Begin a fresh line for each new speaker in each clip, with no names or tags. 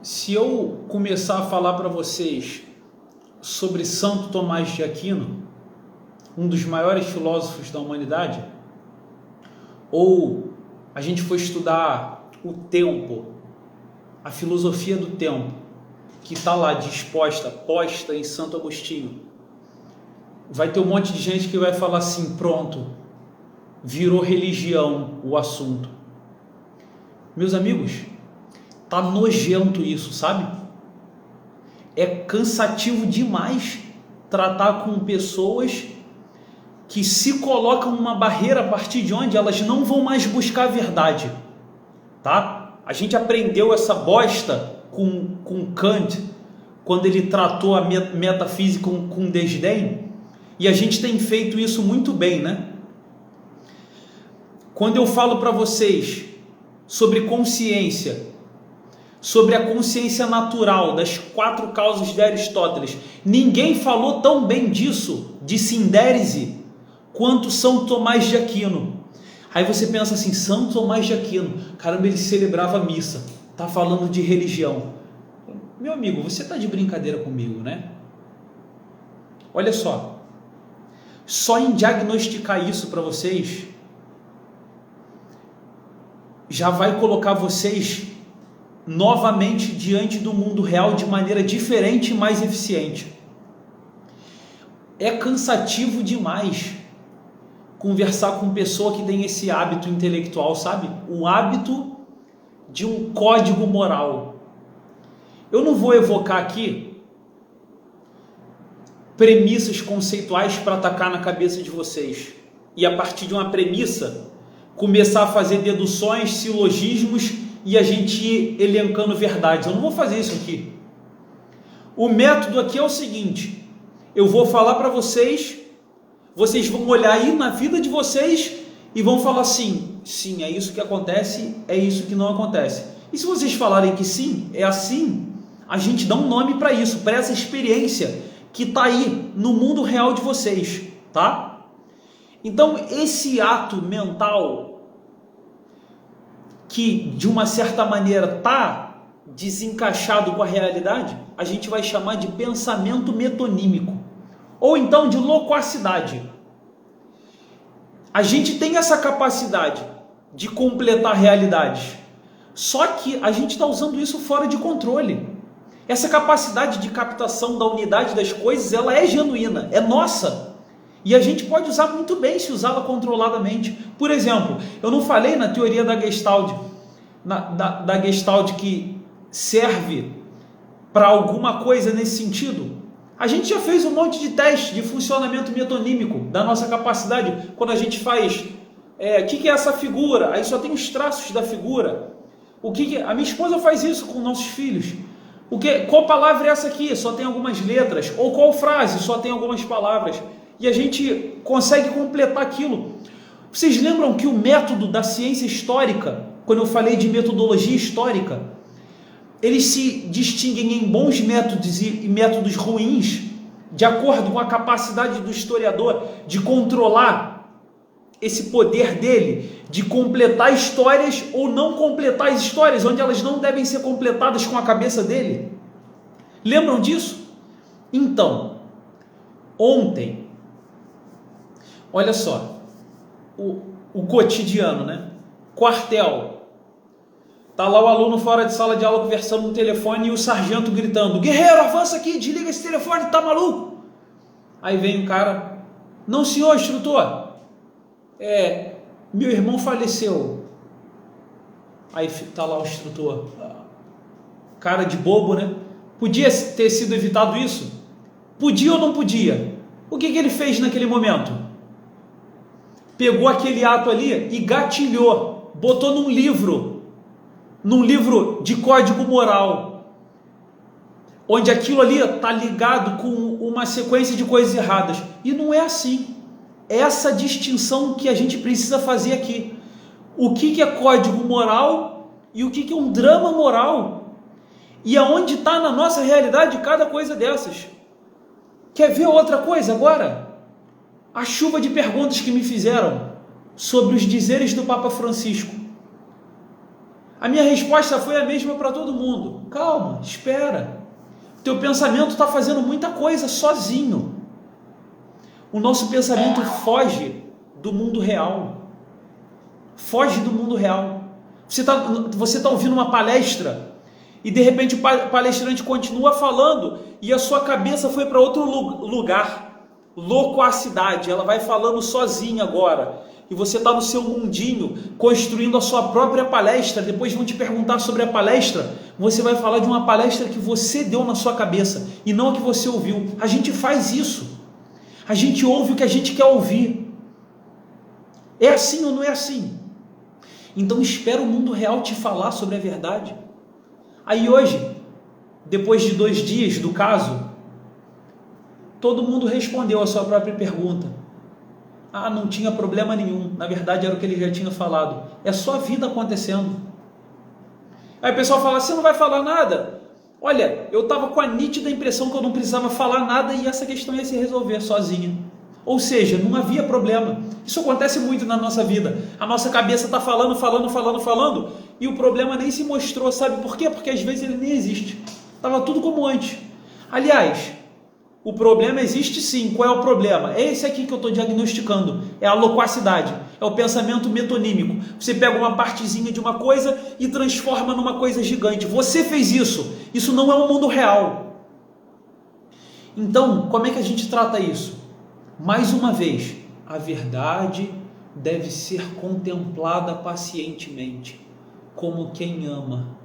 Se eu começar a falar para vocês sobre Santo Tomás de Aquino, um dos maiores filósofos da humanidade, ou a gente for estudar o tempo, a filosofia do tempo, que está lá disposta, posta em Santo Agostinho, vai ter um monte de gente que vai falar assim: pronto, virou religião o assunto. Meus amigos, tá nojento isso, sabe? É cansativo demais tratar com pessoas que se colocam uma barreira a partir de onde elas não vão mais buscar a verdade, tá? A gente aprendeu essa bosta com Kant, quando ele tratou a metafísica com desdém, e a gente tem feito isso muito bem, né? Quando eu falo para vocês sobre consciência, sobre a consciência natural das 4 causas de Aristóteles, ninguém falou tão bem disso, de sindérese, quanto São Tomás de Aquino. Aí você pensa assim: São Tomás de Aquino, caramba, ele celebrava a missa, tá falando de religião. Meu amigo, você tá de brincadeira comigo, né? Olha só em diagnosticar isso para vocês, já vai colocar vocês novamente diante do mundo real de maneira diferente e mais eficiente. É cansativo demais conversar com pessoa que tem esse hábito intelectual, sabe? O hábito de um código moral. Eu não vou evocar aqui premissas conceituais para atacar na cabeça de vocês e a partir de uma premissa começar a fazer deduções, silogismos e a gente ir elencando verdades. Eu não vou fazer isso aqui. O método aqui é o seguinte: eu vou falar para vocês, vocês vão olhar aí na vida de vocês e vão falar assim: sim, é isso que acontece, é isso que não acontece. E se vocês falarem que sim, é assim, a gente dá um nome para isso, para essa experiência que está aí no mundo real de vocês, tá? Então, esse ato mental que, de uma certa maneira, está desencaixado com a realidade, a gente vai chamar de pensamento metonímico, ou então de loquacidade. A gente tem essa capacidade de completar realidades, só que a gente está usando isso fora de controle. Essa capacidade de captação da unidade das coisas, ela é genuína, é nossa. E a gente pode usar muito bem se usá-la controladamente. Por exemplo, eu não falei na teoria da Gestalt, da Gestalt que serve para alguma coisa nesse sentido? A gente já fez um monte de teste de funcionamento metonímico da nossa capacidade. Quando a gente faz, o que é essa figura? Aí só tem os traços da figura. A minha esposa faz isso com nossos filhos. Qual palavra é essa aqui? Só tem algumas letras. Ou qual frase? Só tem algumas palavras. E a gente consegue completar aquilo. Vocês lembram que o método da ciência histórica, quando eu falei de metodologia histórica, eles se distinguem em bons métodos e métodos ruins, de acordo com a capacidade do historiador de controlar esse poder dele, de completar histórias ou não completar as histórias, onde elas não devem ser completadas com a cabeça dele. Lembram disso? Então, ontem, olha só, o cotidiano, né? Quartel. Tá lá o aluno fora de sala de aula conversando no telefone e o sargento gritando: guerreiro, avança aqui, desliga esse telefone, tá maluco? Aí vem o cara: não, senhor instrutor, meu irmão faleceu. Aí tá lá o instrutor, cara de bobo, né? Podia ter sido evitado isso? Podia ou não podia? O que ele fez naquele momento? Pegou aquele ato ali e gatilhou, botou num livro de código moral, onde aquilo ali está ligado com uma sequência de coisas erradas. E não é assim. Essa distinção que a gente precisa fazer aqui. O que é código moral e o que é um drama moral. E aonde está na nossa realidade cada coisa dessas. Quer ver outra coisa agora? A chuva de perguntas que me fizeram sobre os dizeres do Papa Francisco. A minha resposta foi a mesma para todo mundo. Calma, espera. Teu pensamento está fazendo muita coisa sozinho. O nosso pensamento foge do mundo real. Foge do mundo real. Você tá ouvindo uma palestra e de repente o palestrante continua falando e a sua cabeça foi para outro lugar. Loquacidade. Ela vai falando sozinha agora. E você está no seu mundinho, construindo a sua própria palestra. Depois vão te perguntar sobre a palestra. Você vai falar de uma palestra que você deu na sua cabeça e não a que você ouviu. A gente faz isso. A gente ouve o que a gente quer ouvir. É assim ou não é assim? Então espera o mundo real te falar sobre a verdade. Aí hoje, depois de 2 dias do caso, todo mundo respondeu a sua própria pergunta. Ah, não tinha problema nenhum. Na verdade era o que ele já tinha falado. É só a vida acontecendo. Aí o pessoal fala, você não vai falar nada? Olha, eu estava com a nítida impressão que eu não precisava falar nada e essa questão ia se resolver sozinha. Ou seja, não havia problema. Isso acontece muito na nossa vida. A nossa cabeça está falando e o problema nem se mostrou. Sabe por quê? Porque às vezes ele nem existe. Estava tudo como antes. Aliás, o problema existe sim. Qual é o problema? É esse aqui que eu estou diagnosticando. É a loquacidade. É o pensamento metonímico. Você pega uma partezinha de uma coisa e transforma numa coisa gigante. Você fez isso. Isso não é um mundo real. Então, como é que a gente trata isso? Mais uma vez, a verdade deve ser contemplada pacientemente, como quem ama,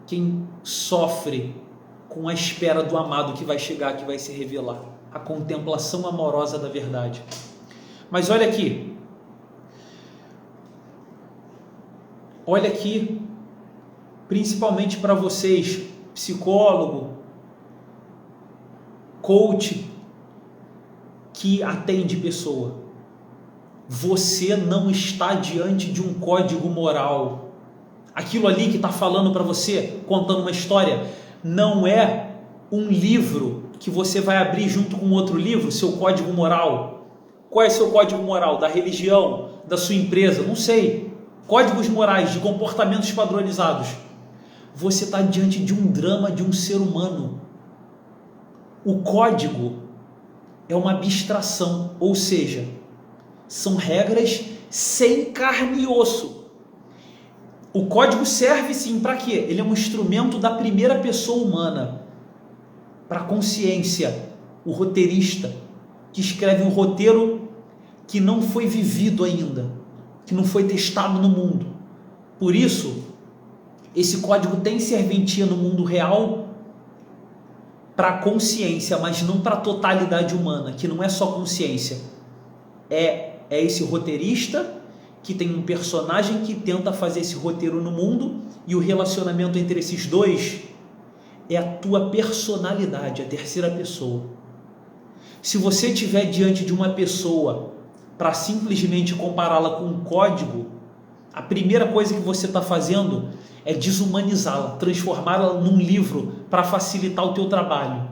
quem sofre com a espera do amado que vai chegar, que vai se revelar, a contemplação amorosa da verdade. Mas olha aqui, principalmente para vocês, psicólogo, coach, que atende pessoa. Você não está diante de um código moral. Aquilo ali que está falando para você, contando uma história, não é um livro que você vai abrir junto com outro livro, seu código moral. Qual é seu código moral? Da religião, da sua empresa? Não sei. Códigos morais de comportamentos padronizados. Você está diante de um drama de um ser humano. O código é uma abstração, ou seja, são regras sem carne e osso. O código serve sim para quê? Ele é um instrumento da primeira pessoa humana, para a consciência, o roteirista, que escreve um roteiro que não foi vivido ainda, que não foi testado no mundo. Por isso, esse código tem serventia no mundo real para a consciência, mas não para a totalidade humana, que não é só consciência. É esse roteirista que tem um personagem que tenta fazer esse roteiro no mundo, e o relacionamento entre esses dois é a tua personalidade, a terceira pessoa. Se você estiver diante de uma pessoa para simplesmente compará-la com um código, a primeira coisa que você está fazendo é desumanizá-la, transformá-la num livro para facilitar o teu trabalho.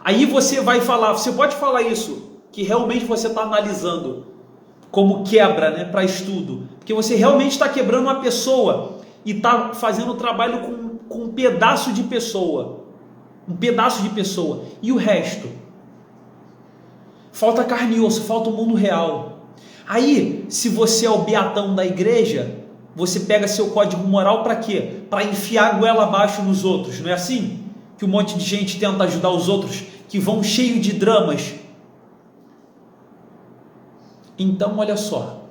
Aí você vai falar, você pode falar isso, que realmente você está analisando como quebra, né, para estudo, porque você realmente está quebrando uma pessoa e está fazendo o trabalho com um pedaço de pessoa, e o resto? Falta carne e osso, falta o mundo real. Aí, se você é o beatão da igreja, você pega seu código moral para quê? Para enfiar a goela abaixo nos outros, não é assim? Que um monte de gente tenta ajudar os outros, que vão cheio de dramas. Então, olha só.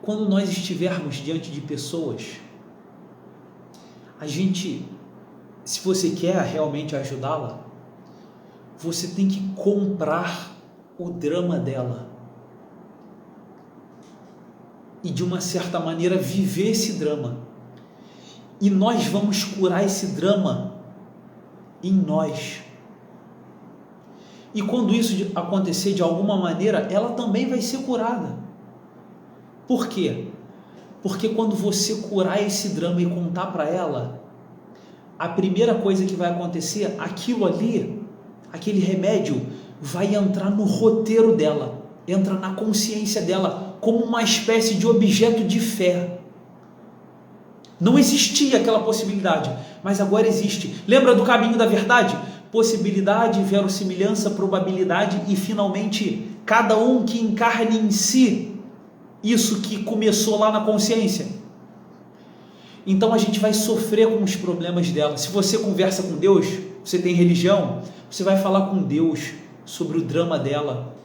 Quando nós estivermos diante de pessoas, a gente, se você quer realmente ajudá-la, você tem que comprar o drama dela. E de uma certa maneira viver esse drama. E nós vamos curar esse drama em nós. E quando isso acontecer de alguma maneira, ela também vai ser curada. Por quê? Porque quando você curar esse drama e contar para ela, a primeira coisa que vai acontecer, aquilo ali, aquele remédio, vai entrar no roteiro dela. entra na consciência dela como uma espécie de objeto de fé. Não existia aquela possibilidade, mas agora existe. Lembra do caminho da verdade? Possibilidade, verossimilhança, probabilidade e finalmente cada um que encarne em si isso que começou lá na consciência. Então a gente vai sofrer com os problemas dela. Se você conversa com Deus, você tem religião, você vai falar com Deus sobre o drama dela,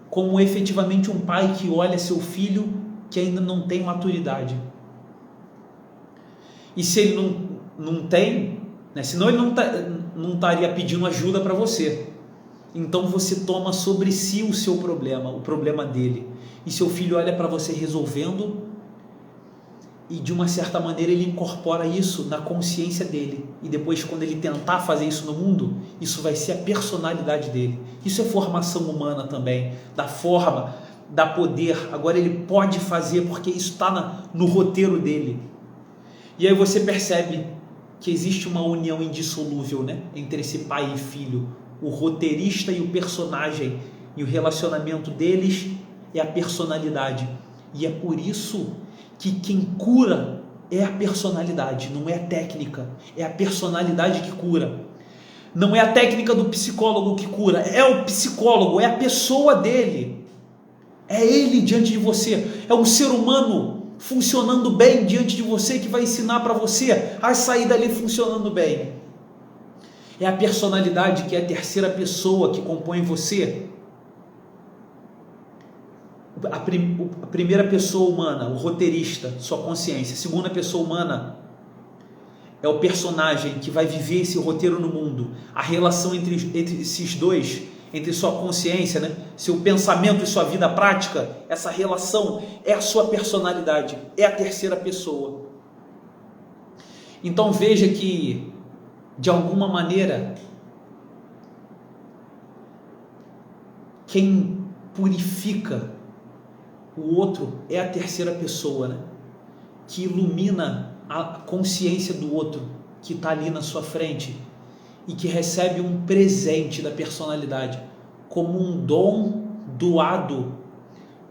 como efetivamente um pai que olha seu filho que ainda não tem maturidade. E se ele não tem, né, senão ele não estaria pedindo ajuda para você. Então você toma sobre si o seu problema, o problema dele. E seu filho olha para você resolvendo, e de uma certa maneira ele incorpora isso na consciência dele. E depois, quando ele tentar fazer isso no mundo, isso vai ser a personalidade dele. Isso é formação humana também, da forma, da poder. Agora ele pode fazer porque isso está no roteiro dele. E aí você percebe que existe uma união indissolúvel, né, entre esse pai e filho, o roteirista e o personagem, e o relacionamento deles é a personalidade. E é por isso que quem cura é a personalidade, não é a técnica, é a personalidade que cura. Não é a técnica do psicólogo que cura, é o psicólogo, é a pessoa dele, é ele diante de você, é um ser humano funcionando bem diante de você que vai ensinar para você a sair dali funcionando bem. É a personalidade que é a terceira pessoa que compõe você. A primeira pessoa humana, o roteirista, sua consciência. A segunda pessoa humana é o personagem que vai viver esse roteiro no mundo. A relação entre esses dois, entre sua consciência, né, seu pensamento e sua vida prática, essa relação é a sua personalidade, é a terceira pessoa. Então veja que, de alguma maneira, quem purifica o outro é a terceira pessoa, né? Que ilumina a consciência do outro que está ali na sua frente e que recebe um presente da personalidade como um dom doado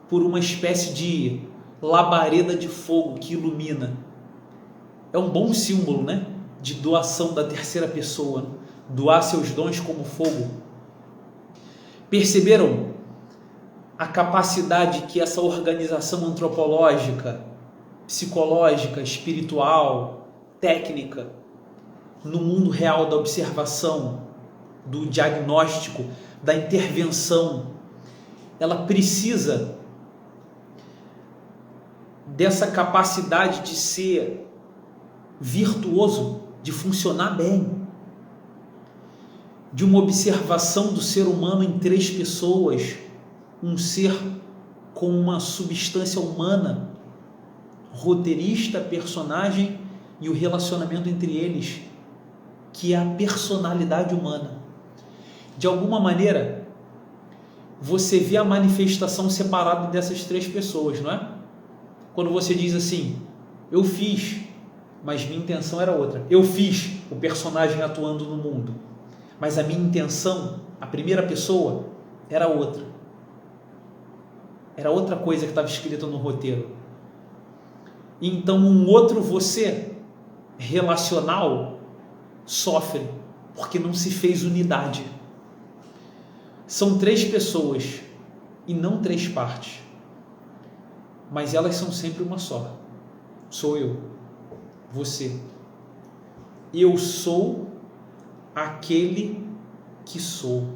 por uma espécie de labareda de fogo que ilumina. É um bom símbolo, né, de doação da terceira pessoa, né? Doar seus dons como fogo. Perceberam a capacidade que essa organização antropológica, psicológica, espiritual, técnica, no mundo real da observação, do diagnóstico, da intervenção, ela precisa dessa capacidade de ser virtuoso, de funcionar bem, de uma observação do ser humano em três pessoas, um ser com uma substância humana, roteirista, personagem e o relacionamento entre eles, que é a personalidade humana. De alguma maneira, você vê a manifestação separada dessas três pessoas, não é? Quando você diz assim, eu fiz, mas minha intenção era outra. Eu fiz o personagem atuando no mundo, mas a minha intenção, a primeira pessoa, era outra. Era outra coisa que estava escrita no roteiro. Então um outro você relacional sofre porque não se fez unidade. São três pessoas e não três partes, mas elas são sempre uma só. Sou eu, você. Eu sou aquele que sou.